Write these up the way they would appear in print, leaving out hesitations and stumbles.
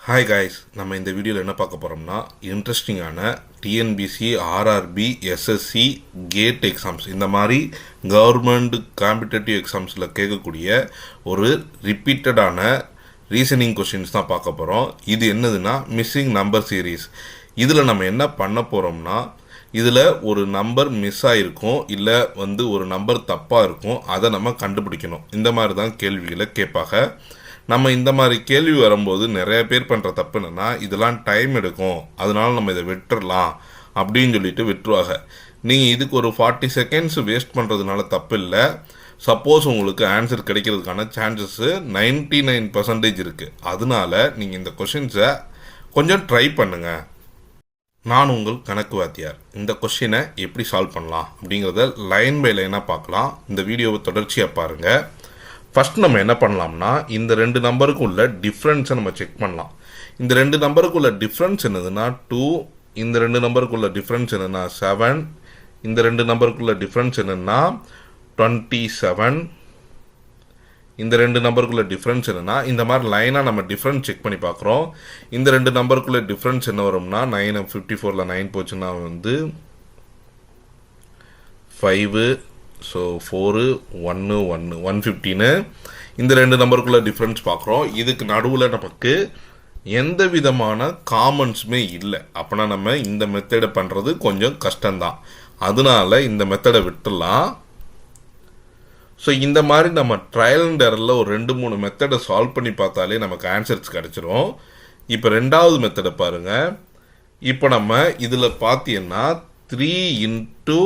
Hi guys, நம்ம இந்த வீடியோவில் என்ன பார்க்க போகிறோம்னா இன்ட்ரெஸ்டிங்கான TNPSC, RRB, SSC, GATE exams இந்த மாதிரி கவர்மெண்ட் காம்படிட்டிவ் எக்ஸாம்ஸில் கேட்கக்கூடிய ஒரு ரிப்பீட்டடான ரீசனிங் கொஷின்ஸ் தான் பார்க்க போகிறோம். இது என்னதுன்னா மிஸ்ஸிங் நம்பர் சீரீஸ். இதில் நம்ம என்ன பண்ண போகிறோம்னா, இதில் ஒரு நம்பர் மிஸ் ஆகிருக்கும், இல்லை ஒரு நம்பர் தப்பாக இருக்கும், அதை நம்ம கண்டுபிடிக்கணும். இந்த மாதிரி தான் கேள்விகளை கேட்பாங்க. நம்ம இந்த மாதிரி கேள்வி வரும்போது நிறைய பேர் பண்ணுற தப்பு என்னென்னா, இதெல்லாம் டைம் எடுக்கும், அதனால நம்ம இதை விட்டுறலாம் அப்படின்னு சொல்லிட்டு விட்டுருவாங்க. நீங்கள் இதுக்கு ஒரு 40 செகண்ட்ஸ் வேஸ்ட் பண்ணுறதுனால தப்பு இல்லை. சப்போஸ் உங்களுக்கு ஆன்சர் கிடைக்கிறதுக்கான சான்சஸ்ஸு 99% இருக்குது. அதனால நீங்கள் இந்த கொஷின்ஸை கொஞ்சம் ட்ரை பண்ணுங்கள். நான் உங்கள் கணக்கு வாத்தியார். இந்த கொஷினை எப்படி சால்வ் பண்ணலாம் அப்படிங்கிறத லைன் பை லைனாக பார்க்கலாம். இந்த வீடியோவை தொடர்ச்சியாக பாருங்கள். ஃபஸ்ட் நம்ம என்ன பண்ணலாம்னா, இந்த ரெண்டு நம்பருக்கு உள்ள டிஃப்ரென்ஸை நம்ம செக் பண்ணலாம். இந்த ரெண்டு நம்பருக்கு உள்ள டிஃப்ரென்ஸ் என்னதுன்னா 2, இந்த ரெண்டு நம்பருக்கு உள்ள டிஃப்ரென்ஸ் என்னென்னா 7, இந்த ரெண்டு நம்பருக்குள்ள டிஃப்ரென்ஸ் என்னென்னா 27, இந்த ரெண்டு நம்பருக்குள்ள டிஃப்ரென்ஸ் என்னென்னா, இந்த மாதிரி லைனாக நம்ம டிஃப்ரென்ஸ் செக் பண்ணி பார்க்குறோம். இந்த ரெண்டு நம்பருக்குள்ள டிஃப்ரென்ஸ் என்ன வரும்னா 9, 54ல் 9 போச்சுன்னா 5, ஸோ 4, 1, 115. இந்த ரெண்டு நம்பருக்குள்ள டிஃப்ரென்ஸ் பார்க்குறோம். இதுக்கு நடுவில் நமக்கு எந்த விதமான காமன்ஸுமே இல்லை. அப்போனா நம்ம இந்த மெத்தடை பண்ணுறது கொஞ்சம் கஷ்டம்தான். அதனால இந்த மெத்தடை விட்டுடலாம். ஸோ இந்த மாதிரி நம்ம ட்ரையல் அண்ட் எரரில் ஒரு 2-3 மெத்தடை சால்வ் பண்ணி பார்த்தாலே நமக்கு ஆன்சர்ஸ் கிடச்சிரும். இப்போ ரெண்டாவது மெத்தடை பாருங்கள். இப்போ நம்ம இதில் பார்த்தீங்கன்னா 3 ×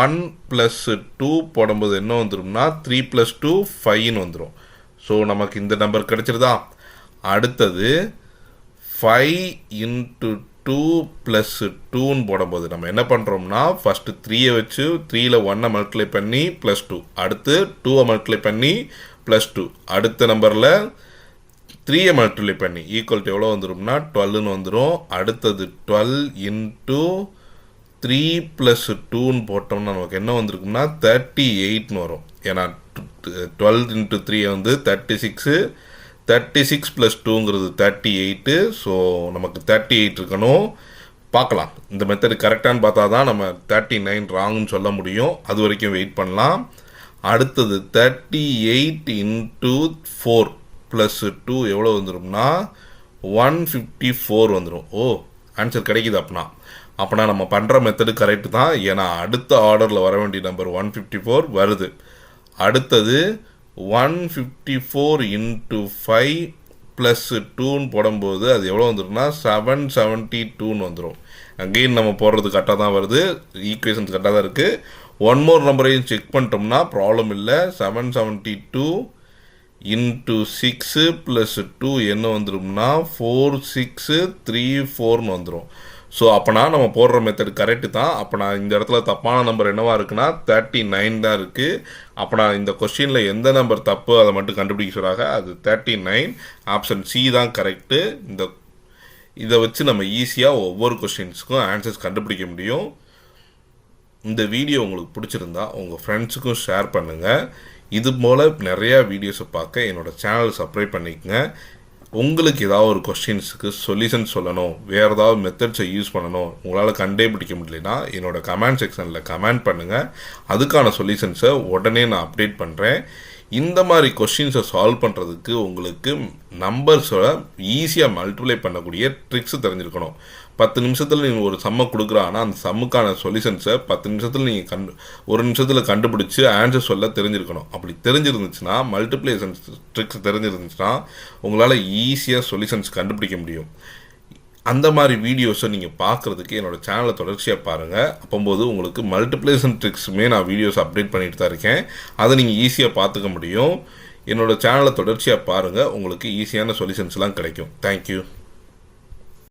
1 + 2 போடும்போது என்ன வந்துடும்னா 3 + 2 5ன்னு வந்துடும். ஸோ நமக்கு இந்த நம்பர் கிடச்சிருதா. அடுத்தது 5 × 2 + 2ன்னு போடும்போது நம்ம என்ன பண்ணுறோம்னா, ஃபஸ்ட்டு 3யை வச்சு 3ல் 1 மல்டிப்ளை பண்ணி +2, அடுத்து 2வை மல்டிப்ளை பண்ணி +2, அடுத்த நம்பரில் 3யை மல்டிப்ளை பண்ணி ஈக்குவல் டு எவ்வளோ வந்துடும்னா 12ன்னு வந்துடும். அடுத்தது 12 × 3 + 2ன்னு போட்டோம்னா நமக்கு என்ன வந்திருக்கும்னா 38ன்னு வரும். ஏன்னா 12 × 3 36, 36 + 2ங்கிறது 38. ஸோ நமக்கு 38 இருக்கணும். பார்க்கலாம் இந்த மெத்தடு கரெக்டானு பார்த்தா தான் நம்ம 39 ராங்குன்னு சொல்ல முடியும். அது வரைக்கும் வெயிட் பண்ணலாம். அடுத்தது 38 × 4 + 2 எவ்வளோ வந்துடும்னா 154 வந்துடும். ஆன்சர் கிடைக்குது. அப்போனா நம்ம பண்ணுற மெத்தடு கரெக்டு தான். ஏன்னா அடுத்த ஆர்டரில் வர வேண்டிய நம்பர் 154 வருது. அடுத்தது 154 × 5 + 2ன்னு போடும்போது அது எவ்வளோ வந்துடும்னா 772ன்னு வந்துடும். அகெயின் நம்ம போடுறது கரெக்டாக தான் வருது, ஈக்குவேஷன்ஸ் கரெக்டாக தான் இருக்குது. ஒன் மோர் நம்பரையும் செக் பண்ணிட்டோம்னா ப்ராப்ளம் இல்லை. 772 × 6 + 2 என்ன வந்துடும்னா 4634ன்னு வந்துடும். ஸோ அப்போனா நம்ம போடுற மெத்தட் கரெக்டு தான். அப்போனா இந்த இடத்துல தப்பான நம்பர் என்னவா இருக்குன்னா 39 தான் இருக்குது. அப்போனா இந்த கொஸ்டினில் எந்த நம்பர் தப்பு அதை மட்டும் கண்டுபிடிக்க சொல்கிறாங்க. அது 39, ஆப்ஷன் சி தான் கரெக்டு. இதை வச்சு நம்ம ஈஸியாக ஒவ்வொரு கொஸ்டின்ஸுக்கும் ஆன்சர்ஸ் கண்டுபிடிக்க முடியும். இந்த வீடியோ உங்களுக்கு பிடிச்சிருந்தா உங்கள் ஃப்ரெண்ட்ஸுக்கும் ஷேர் பண்ணுங்கள். இது போல் நிறையா வீடியோஸை பார்க்க என்னோடய சேனல் சப்ஸ்கிரைப் பண்ணிக்கங்க. உங்களுக்கு ஏதாவது ஒரு கொஸ்டின்ஸுக்கு சொல்யூஷன் சொல்லணும், வேறு ஏதாவது மெத்தட்ஸை யூஸ் பண்ணணும், உங்களால் கண்டுபிடிக்க முடியலனா என்னோடய கமெண்ட் செக்ஷனில் கமெண்ட் பண்ணுங்கள். அதுக்கான சொல்யூஷன்ஸை உடனே நான் அப்டேட் பண்ணுறேன். இந்த மாதிரி கொஸ்டின்ஸை சால்வ் பண்ணுறதுக்கு உங்களுக்கு நம்பர்ஸோட ஈஸியாக மல்டிப்ளை பண்ணக்கூடிய ட்ரிக்ஸ் தெரிஞ்சிருக்கணும். 10 நிமிஷத்தில் நீங்கள் ஒரு சம்மை கொடுக்குறாங்கன்னா அந்த சம்முக்கான சொல்யூஷன்ஸை 10 நிமிஷத்தில் நீங்கள் 1 நிமிஷத்தில் கண்டுபிடிச்சி ஆன்சர் சொல்ல தெரிஞ்சிருக்கணும். அப்படி தெரிஞ்சிருந்துச்சுன்னா, மல்டிப்ளிகேஷன் ட்ரிக்ஸ் தெரிஞ்சிருந்துச்சுன்னா உங்களால் ஈஸியாக சொல்யூஷன்ஸ் கண்டுபிடிக்க முடியும். அந்த மாதிரி வீடியோஸை நீங்கள் பார்க்குறதுக்கு என்னோடய சேனலை தொடர்ச்சியாக பாருங்கள். அப்போது உங்களுக்கு மல்டிப்ளிகேஷன் ட்ரிக்ஸுமே நான் வீடியோஸ் அப்டேட் பண்ணிட்டு தான் இருக்கேன். அதை நீங்கள் ஈஸியாக பார்த்துக்க முடியும். என்னோடய சேனலை தொடர்ச்சியாக பாருங்கள், உங்களுக்கு ஈஸியான சொல்யூஷன்ஸ்லாம் கிடைக்கும். தேங்க்யூ.